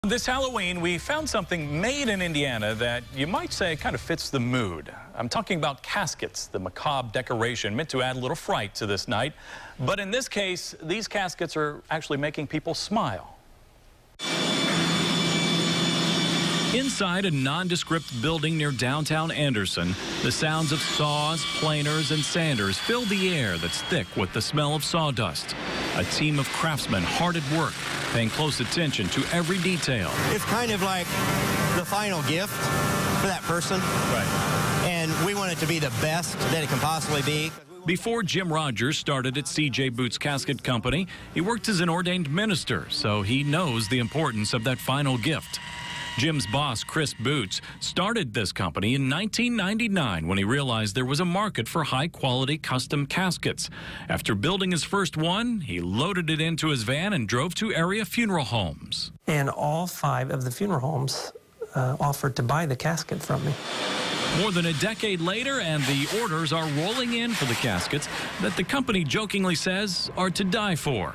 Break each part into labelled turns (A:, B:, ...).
A: This Halloween, we found something made in Indiana that you might say kind of fits the mood. I'm talking about caskets, the macabre decoration meant to add a little fright to this night. But in this case, these caskets are actually making people smile. Inside a nondescript building near downtown Anderson, the sounds of saws, planers, and sanders fill the air that's thick with the smell of sawdust. A team of craftsmen hard at work, paying close attention to every detail.
B: It's kind of like the final gift for that person.
A: Right.
B: And we want it to be the best that it can possibly be.
A: Before Jim Rogers started at C.J. Boots Casket Company, he worked as an ordained minister, so he knows the importance of that final gift. Jim's boss, Chris Boots, started this company in 1999 when he realized there was a market for high-quality custom caskets. After building his first one, he loaded it into his van and drove to area funeral homes.
C: And all 5 of the funeral homes offered to buy the casket from me.
A: More than a decade later, and the orders are rolling in for the caskets that the company jokingly says are to die for.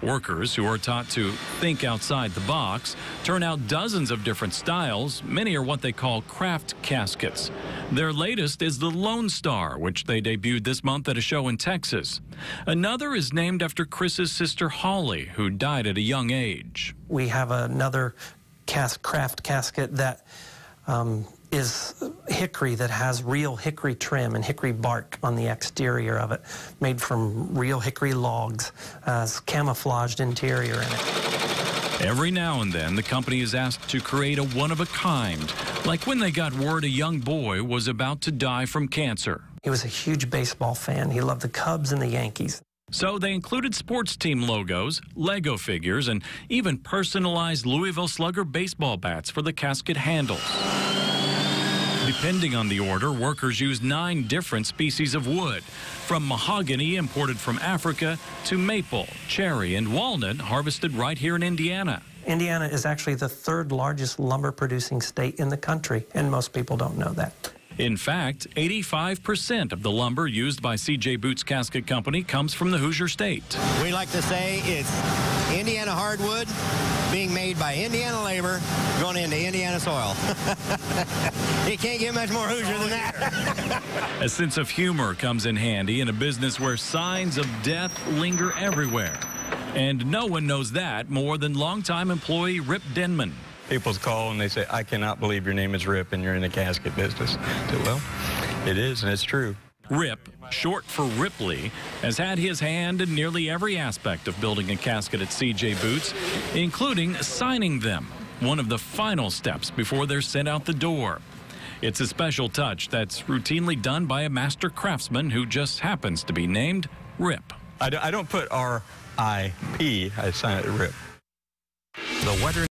A: Workers who are taught to think outside the box turn out dozens of different styles. Many are what they call craft caskets. Their latest is the Lone Star, which they debuted this month at a show in Texas. Another is named after Chris's sister Holly, who died at a young age.
C: We have another craft casket that is hickory, that has real hickory trim and hickory bark on the exterior of it, made from real hickory logs, camouflaged interior in it.
A: Every now and then, the company is asked to create a one-of-a-kind, like when they got word a young boy was about to die from cancer.
C: He was a huge baseball fan. He loved the Cubs and the Yankees.
A: So they included sports team logos, Lego figures, and even personalized Louisville Slugger baseball bats for the casket handles. Depending on the order, workers use 9 different species of wood, from mahogany imported from Africa to maple, cherry, and walnut harvested right here in Indiana.
C: Indiana is actually the 3rd largest lumber producing state in the country, and most people don't know that.
A: In fact, 85% of the lumber used by C.J. Boots Casket Company comes from the Hoosier State.
B: We like to say it's Indiana hardwood being made by Indiana labor going into Indiana soil. You can't get much more Hoosier than that.
A: A sense of humor comes in handy in a business where signs of death linger everywhere. And no one knows that more than longtime employee Rip Denman.
D: People call and they say, I cannot believe your name is Rip and you're in the casket business. I say, well, it is and it's true.
A: Rip, short for Ripley, has had his hand in nearly every aspect of building a casket at C.J. Boots, including signing them, one of the final steps before they're sent out the door. It's a special touch that's routinely done by a master craftsman who just happens to be named Rip.
D: I don't put R-I-P, I sign it Rip.
E: The weather